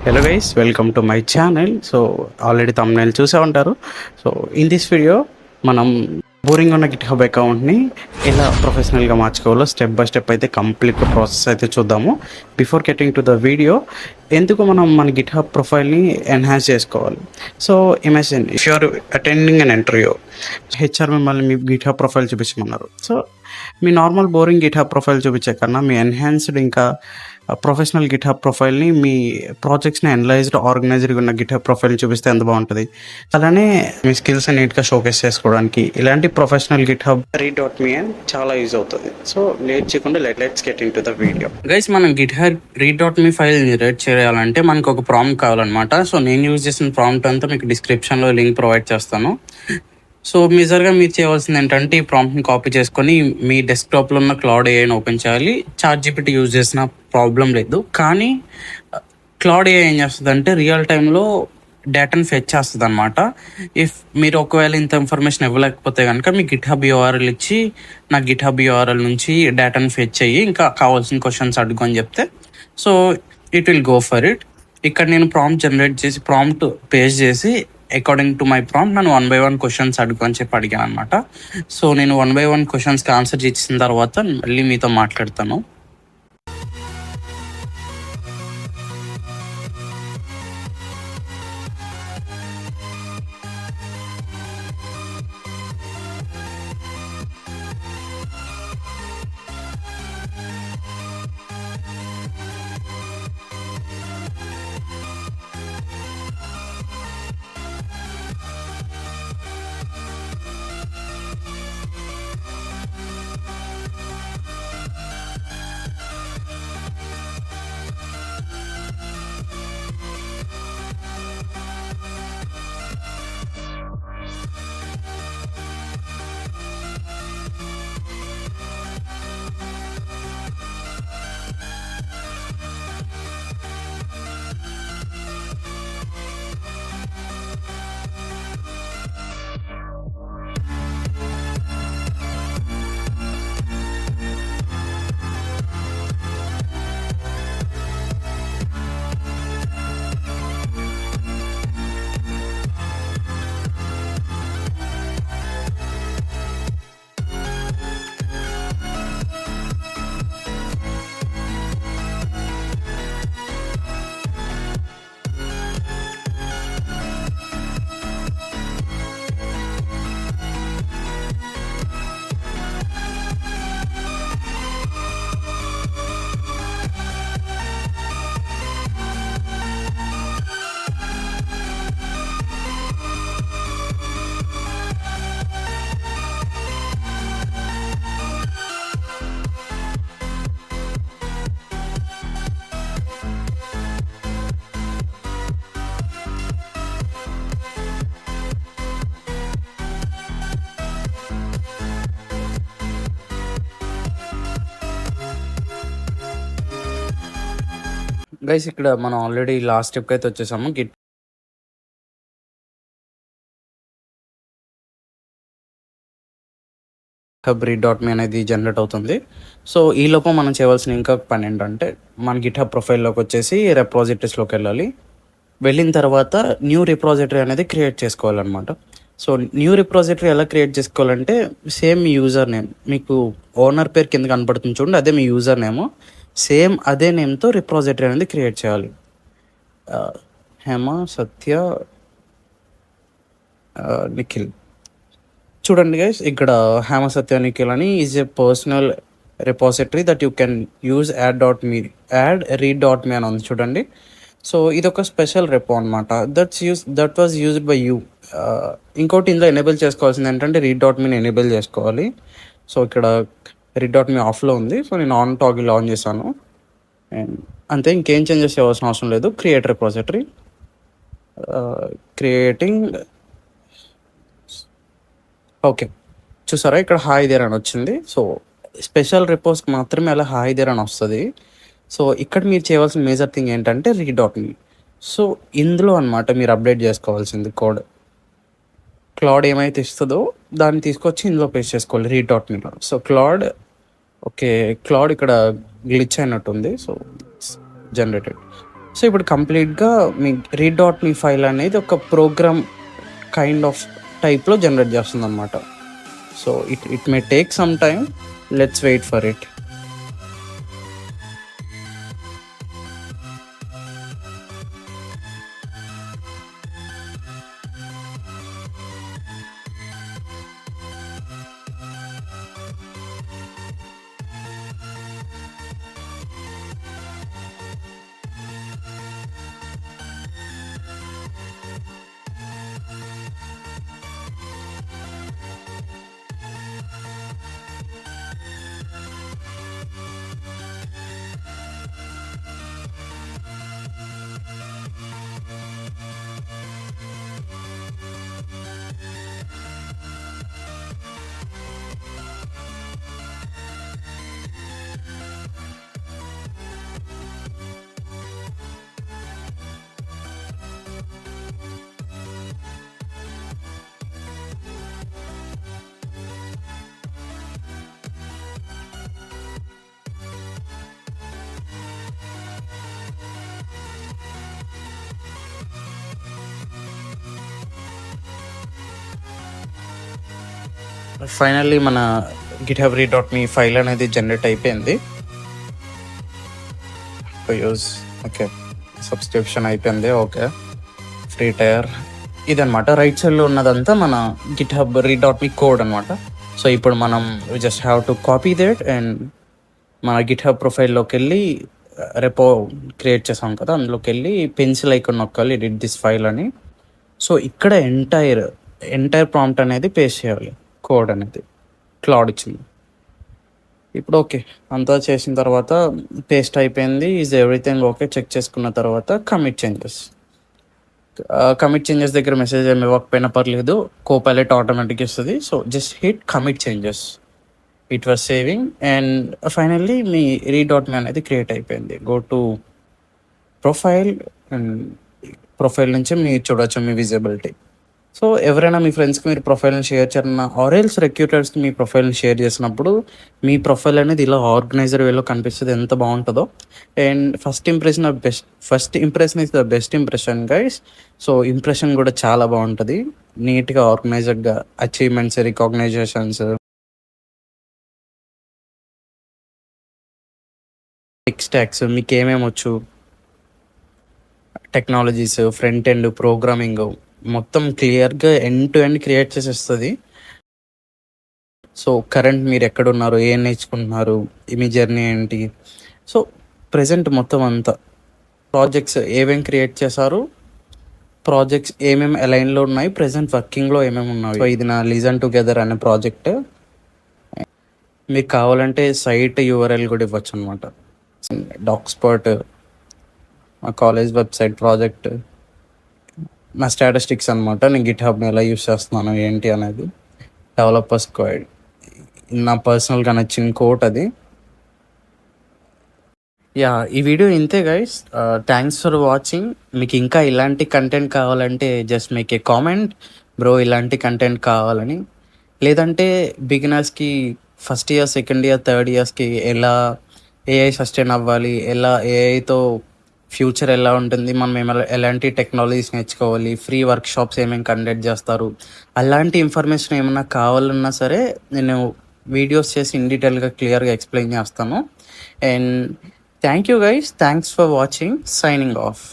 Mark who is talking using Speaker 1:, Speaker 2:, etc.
Speaker 1: Hello guys, welcome to my channel. So already thumbnail చూసే ఉంటారు. So in this video మనం boring ఉన్న GitHub అకౌంట్ని ఎలా ప్రొఫెషనల్గా మార్చుకోవాలో స్టెప్ బై స్టెప్ అయితే కంప్లీట్ ప్రాసెస్ అయితే చూద్దాము. Before getting to the video, ఎందుకు మనం మన గిట్హబ్ ప్రొఫైల్ని ఎన్హాన్స్ చేసుకోవాలి. So imagine if you're attending an interview, HR మిమ్మల్ని మీ గిట్హబ్ ప్రొఫైల్ చూపించమన్నారు. సో మీ నార్మల్ బోరింగ్ గిట్హబ్ ప్రొఫైల్ చూపించే కన్నా మీ ఎన్హాన్స్డ్ ఇంకా ప్రొఫెషనల్ గిట్హబ్ ప్రొఫైల్ని మీ ప్రాజెక్ట్స్ని అనలైజ్డ్ ఆర్గనైజ్డ్గా ఉన్న గిట్హబ్ ప్రొఫైల్ని చూపిస్తే ఎంత బాగుంటుంది. అలానే మీ స్కిల్స్ నీట్గా షోకేస్ చేసుకోవడానికి ఇలాంటి ప్రొఫెషనల్ గిట్హబ్ రీ.మీ అని చాలా యూజ్ అవుతుంది. సో లేట్ చేయకుండా let's get in to the video.
Speaker 2: Guys, మనం గిట్హబ్ రీ.మీ ఫైల్ జనరేట్ చేయాలంటే మనకు ఒక ప్రాంప్ట్ కావాలన్నమాట. సో నేను యూజ్ చేసిన ప్రాంప్ట్ అంతా మీకు డిస్క్రిప్షన్లో లింక్ ప్రొవైడ్ చేస్తాను. సో మేజర్గా మీరు చేయవలసింది ఏంటంటే ఈ ప్రాంప్ట్ని కాపీ చేసుకొని మీ డెస్క్టాప్లో ఉన్న క్లౌడ్ ఏఐని ఓపెన్ చేయాలి. చాట్‌జీపీటీ యూజ్ చేసిన ప్రాబ్లం లేదు, కానీ క్లౌడ్ ఏఐ ఏం చేస్తుంది అంటే రియల్ టైంలో డేటాను ఫెచ్ చేస్తుంది అనమాట. ఇఫ్ మీరు ఒకవేళ ఇంత ఇన్ఫర్మేషన్ ఇవ్వలేకపోతే కనుక మీ గిట్హబ్ యూఆర్ఎల్ ఇచ్చి నా గిట్హబ్ యూఆర్ఎల్ నుంచి డేటాను ఫెచ్ అయ్యి ఇంకా కావాల్సిన క్వశ్చన్స్ అడుగు అని చెప్తే so it will go for it. ఇక్కడ నేను ప్రాంప్ట్ జనరేట్ చేసి ప్రాంప్ట్ పేస్ట్ చేసి అకార్డింగ్ టు మై ప్రాంప్ట్ నన్ను 1 by 1 క్వశ్చన్స్ అడుగు అని చెప్పి అడిగాను అనమాట. సో నేను 1 by 1 క్వశ్చన్స్కి ఆన్సర్ ఇచ్చిన తర్వాత మళ్ళీ మీతో మాట్లాడతాను. గైస్, ఇక్కడ మనం ఆల్రెడీ లాస్ట్ స్టెప్కి అయితే వచ్చేసాము. గిట్హబ్ రీ.మీ అనేది జనరేట్ అవుతుంది. సో ఈ లోపల మనం చేయవలసిన ఇంకా పని ఏంటంటే మన గిట్హబ్ ప్రొఫైల్లోకి వచ్చేసి రెపాజిటరీస్లోకి వెళ్ళాలి. వెళ్ళిన తర్వాత న్యూ రిపాజిటరీ అనేది క్రియేట్ చేసుకోవాలన్నమాట. సో న్యూ రిపాజిటరీ ఎలా క్రియేట్ చేసుకోవాలంటే సేమ్ యూజర్ నేమ్, మీకు ఓనర్ పేరు కింద కనపడుతుంది చూడండి, అదే మీ యూజర్ నేమ్. సేమ్ అదే నేమ్తో రిపాజిటరీ అనేది క్రియేట్ చేయాలి. హేమ సత్య నిఖిల్ చూడండి గైస్, ఇక్కడ హేమ సత్య నిఖిల్ అని is a personal repository that you can use add README అని ఉంది చూడండి. సో ఇది ఒక స్పెషల్ రెపో అనమాట. That was used by you. ఇంకోటి ఇందులో ఎనేబుల్ చేసుకోవాల్సింది ఏంటంటే రీ.మీని ఎనేబుల్ చేసుకోవాలి. సో ఇక్కడ రీ.మీ ఆఫ్లో ఉంది. సో నేను ఆన్ టాగిల్ ఆన్ చేశాను. అండ్ అంతే, ఇంకేం చేంజెస్ చేయవలసిన అవసరం లేదు. Create repository, creating. ఓకే, చూసారా ఇక్కడ హాయ్ దేర్ అని వచ్చింది. సో స్పెషల్ రిపోస్కి మాత్రమే అలా హాయ్ దేర్ అని వస్తుంది. సో ఇక్కడ మీరు చేయవలసిన మేజర్ థింగ్ ఏంటంటే రీ.మీ. సో ఇందులో అనమాట మీరు అప్డేట్ చేసుకోవాల్సింది కోడ్. క్లౌడ్ ఏమైతే ఇస్తుందో దాన్ని తీసుకొచ్చి ఇందులో పేస్ట్ చేసుకోవాలి రీ.మీలో. సో క్లౌడ్ ఇక్కడ గ్లిచ్ అయినట్టుంది. So generated. సో ఇప్పుడు కంప్లీట్గా మీ రీడ్ డాట్ మీ ఫైల్ అనేది ఒక ప్రోగ్రామ్ కైండ్ ఆఫ్ టైప్లో జనరేట్ చేస్తుంది అనమాట. So it may take some time, let's wait for it. Finally మన GitHub read dot me file అనేది జనరేట్ అయిపోయింది. యూజ్ ఓకే, సబ్స్క్రిప్షన్ అయిపోయింది. ఓకే, ఫ్రీ టైర్ ఇదనమాట. రైట్ సైడ్లో ఉన్నదంతా మన GitHub read dot me code అనమాట. సో ఇప్పుడు మనం just have to copy that and మన గిట్హబ్ ప్రొఫైల్లోకి వెళ్ళి రెపో క్రియేట్ చేసాం కదా, అందులోకి వెళ్ళి పెన్సిల్ ఐకాన్ నొక్కాలి, ఎడిట్ దిస్ ఫైల్ అని. సో ఇక్కడ ఎంటైర్ ప్రాంప్ట్ అనేది పేస్ట్ చేయాలి, కోడ్ అనేది క్లౌడ్ ఇచ్చింది. ఇప్పుడు ఓకే, అంతా చేసిన తర్వాత పేస్ట్ అయిపోయింది, ఈజ్ ఎవ్రీథింగ్ ఓకే చెక్ చేసుకున్న తర్వాత కమిట్ చేంజెస్ దగ్గర మెసేజ్ ఏమి ఇవ్వకపోయినా పర్లేదు, కోపైలట్ ఆటోమేటిక్ ఇస్తుంది. So just hit commit changes, it was saving and finally మీ రీడ్ డాట్ మీ అనేది క్రియేట్ అయిపోయింది. Go to profile and profile నుంచి మీరు చూడొచ్చు మీ విజిబిలిటీ. సో ఎవరైనా మీ ఫ్రెండ్స్కి మీరు ప్రొఫైల్ని షేర్ చేయాలన్నా ఆర్ఎల్స్ రిక్రూటర్స్కి మీ ప్రొఫైల్ని షేర్ చేసినప్పుడు మీ ప్రొఫైల్ అనేది ఇలా ఆర్గనైజర్ వేలో కనిపిస్తుంది, ఎంత బాగుంటుందో. And first impression is the best impression guys. So impression కూడా చాలా బాగుంటుంది, నీట్గా ఆర్గనైజర్గా, అచీవ్మెంట్స్, రికాగ్నైజేషన్స్, టెక్స్టాక్స్, మీకు ఏమేమి వచ్చు, టెక్నాలజీస్, ఫ్రంట్ ఎండ్, ప్రోగ్రామింగ్ మొత్తం క్లియర్గా ఎండ్ టు ఎండ్ క్రియేట్ చేసేస్తుంది. సో కరెంట్ మీరు ఎక్కడున్నారు, ఏం నేర్చుకుంటున్నారు, మీ జర్నీ ఏంటి, సో ప్రజెంట్ మొత్తం అంతా ప్రాజెక్ట్స్ ఏమేమి క్రియేట్ చేశారు, ప్రాజెక్ట్స్ ఏమేమి అలైన్లో ఉన్నాయి, ప్రజెంట్ వర్కింగ్లో ఏమేమి ఉన్నాయి. సో ఇది నా లిజన్ టుగెదర్ అనే ప్రాజెక్ట్. మీకు కావాలంటే సైట్ యూఆర్ఎల్ కూడా ఇవ్వచ్చు అనమాట. డాక్స్పాట్, మా కాలేజ్ వెబ్సైట్ ప్రాజెక్ట్, నా స్టాటిస్టిక్స్ అనమాట, నేను గిట్హబ్ని ఎలా యూస్ చేస్తున్నాను ఏంటి అనేది, డెవలపర్స్ కోడ్, నా పర్సనల్గా నచ్చిన కోట్ అది. యా, ఈ వీడియో ఇంతే గైస్. Thanks for watching. మీకు ఇంకా ఇలాంటి కంటెంట్ కావాలంటే just make a comment, bro ఇలాంటి కంటెంట్ కావాలని. లేదంటే బిగినర్స్కి first year, second year, third ఇయర్స్కి ఎలా ఏఐ సస్టైన్ అవ్వాలి, ఎలా ఏఐతో ఫ్యూచర్ ఎలా ఉంటుంది, మనం ఎలాంటి టెక్నాలజీస్ నేర్చుకోవాలి, ఫ్రీ వర్క్షాప్స్ ఏమేమి కండక్ట్ చేస్తారు, అలాంటి ఇన్ఫర్మేషన్ ఏమైనా కావాలన్నా సరే నేను వీడియోస్ చేసి ఇన్ డీటెయిల్గా క్లియర్గా ఎక్స్ప్లెయిన్ చేస్తాను. And thank you guys, thanks for watching, signing off.